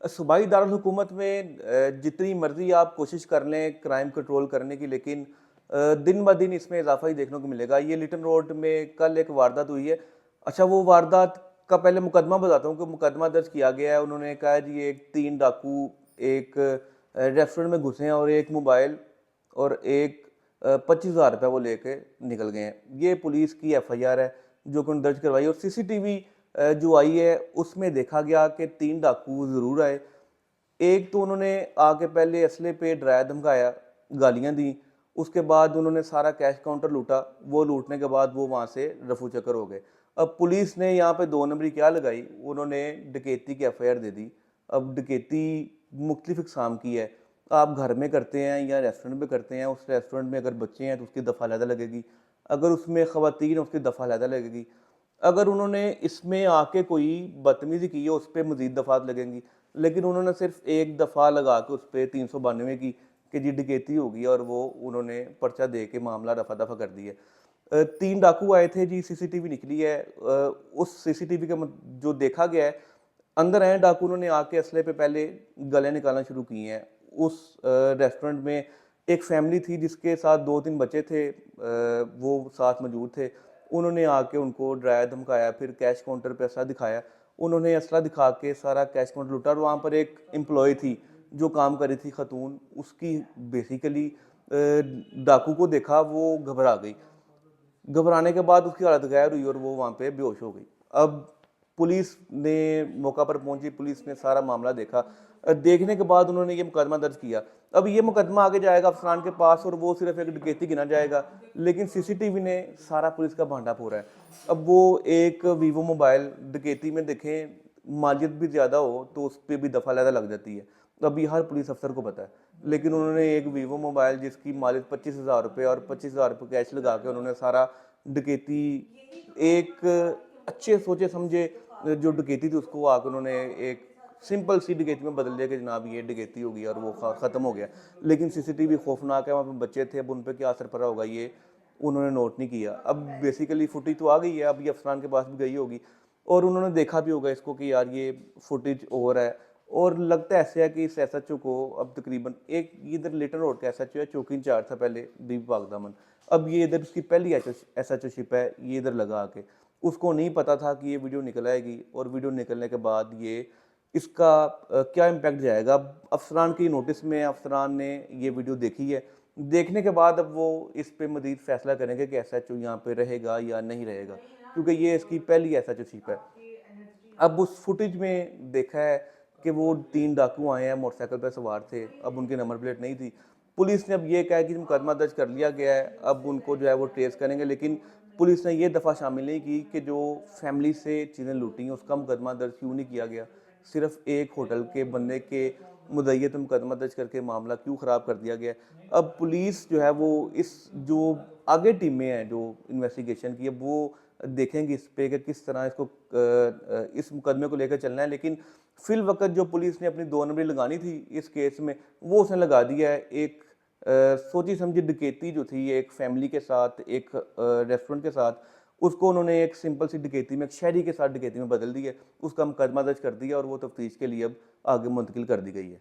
सूबाई दारुल हुकूमत में जितनी मर्ज़ी आप कोशिश कर लें क्राइम कंट्रोल करने की, लेकिन दिन-ब-दिन इसमें इज़ाफ़ा ही देखने को मिलेगा। ये लिटन रोड में कल एक वारदात हुई है। अच्छा, वो वारदात का पहले मुकदमा बताता हूँ कि मुकदमा दर्ज किया गया है। उन्होंने कहा है जी, एक 3 डाकू एक रेस्टोरेंट में घुसे हैं और एक मोबाइल और एक ₹25,000 वो लेके निकल गए हैं। ये पुलिस की एफआईआर है जो कि उन्होंने दर्ज करवाई, और सीसीटीवी जो आई है उसमें देखा गया कि 3 डाकू ज़रूर आए। एक तो उन्होंने आके पहले असले पे डराया धमकाया, गालियाँ दी, उसके बाद उन्होंने सारा कैश काउंटर लूटा। वो लूटने के बाद वो वहाँ से रफू-चक्कर हो गए। अब पुलिस ने यहाँ पे 2 नंबरी क्या लगाई, उन्होंने डकैती की एफआईआर दे दी। अब डकैती मुख्तलिफ इक़साम की है। आप घर में करते हैं या रेस्टोरेंट में करते हैं, उस रेस्टोरेंट में अगर बच्चे हैं तो उसकी दफ़ा अलहदा लगेगी। अगर उसमें ख़वातीन हैं उसकी दफ़ा अलहदा लगेगी। अगर उन्होंने इसमें आके कोई बदतमीज़ी की है उस पे मज़ीद दफ़ात लगेंगी। लेकिन उन्होंने सिर्फ़ एक दफ़ा लगा के उस पे 392 की कि जी डकैती होगी, और वो उन्होंने पर्चा दे के मामला रफ़ा-दफ़ा कर दिया। 3 डाकू आए थे जी, सीसीटीवी निकली है। उस सीसीटीवी का जो देखा गया है, अंदर आए डाकू, उन्होंने आके असले पे पहले गले निकालना शुरू किए हैं। उस रेस्टोरेंट में एक फैमिली थी जिसके साथ 2-3 बच्चे थे, वो साथ मौजूद थे। उन्होंने आके उनको डराया धमकाया, फिर कैश काउंटर पे असला दिखाया। उन्होंने असला दिखा के सारा कैश काउंटर लूटा, और वहाँ पर एक एम्प्लॉयी थी जो काम कर रही थी खतून, उसकी बेसिकली डाकू को देखा, वो घबरा गई। घबराने के बाद उसकी हालत गैर हुई और वो वहाँ पे बेहोश हो गई। अब पुलिस ने मौका पर पहुंची, पुलिस ने सारा मामला देखा। देखने के बाद उन्होंने ये मुकदमा दर्ज किया। अब ये मुकदमा आगे जाएगा अफसरान के पास और वो सिर्फ एक डकैती गिना जाएगा, लेकिन सीसीटीवी ने सारा पुलिस का भांडा फोड़ा है। अब वो एक वीवो मोबाइल डकैती में देखें, मालियत भी ज़्यादा हो तो उस पर भी दफ़ा अलहदा लग जाती है। तो अभी हर पुलिस अफसर को पता है, लेकिन उन्होंने एक वीवो मोबाइल जिसकी मालियत ₹25,000 और ₹25,000 कैश लगा के उन्होंने सारा डकैती, एक अच्छे सोचे समझे जो डकैती थी उसको आके उन्होंने एक सिंपल सी डकैती में बदल दिया कि जनाब ये डकैती होगी, और वो ख़त्म हो गया। लेकिन सीसीटीवी खौफनाक है, वहाँ पे बच्चे थे, अब उन पे क्या असर पड़ा होगा ये उन्होंने नोट नहीं किया। अब बेसिकली फुटेज तो आ गई है, अब ये अफसरान के पास भी गई होगी और उन्होंने देखा भी होगा इसको कि यार ये फुटेज ओवर है, और लगता ऐसे है कि इस एसएचओ को अब तकरीबन एक इधर लिटन रोड का एसएचओ है, चौकी इंचार्ज था पहले दीप वागदामन, अब ये इधर उसकी पहली एसएचओशिप है, ये इधर लगा आके उसको नहीं पता था कि ये वीडियो निकल आएगी, और वीडियो निकलने के बाद ये इसका क्या इम्पैक्ट जाएगा। अब अफसरान की नोटिस में अफसरान ने ये वीडियो देखी है, देखने के बाद अब वो इस पे मजीद फैसला करेंगे कि एसएचओ यहाँ पे रहेगा या नहीं रहेगा, क्योंकि ये इसकी पहली एसएचओशिप है। अब उस फुटेज में देखा है कि वो 3 डाकू आए हैं, मोटरसाइकिल पे सवार थे, अब उनकी नंबर प्लेट नहीं थी। पुलिस ने अब ये कहा है कि मुकदमा दर्ज कर लिया गया है, अब उनको जो है वो ट्रेस करेंगे, लेकिन पुलिस ने ये दफ़ा शामिल नहीं की कि जो फैमिली से चीज़ें लूटी हैं उसका मुकदमा दर्ज क्यों नहीं किया गया। सिर्फ एक होटल के बंदे के मुद्दई पे मुकदमा दर्ज करके मामला क्यों ख़राब कर दिया गया है। अब पुलिस जो है वो इस जो आगे टीमें हैं जो इन्वेस्टिगेशन की है वो देखेंगे इस पे कि किस तरह इसको इस मुकदमे को लेकर चलना है, लेकिन फिल वक़्त जो पुलिस ने अपनी 2 नंबरी लगानी थी इस केस में, वो उसने लगा दिया है। एक सोची समझी डकैती जो थी एक फैमिली के साथ, एक रेस्टोरेंट के साथ, उसको उन्होंने एक सिंपल सी डकैती में, एक शहरी के साथ डकैती में बदल दिया। उसका मुकदमा दर्ज कर दिया और वो तफ्तीश के लिए अब आगे मुंतकिल कर दी गई है।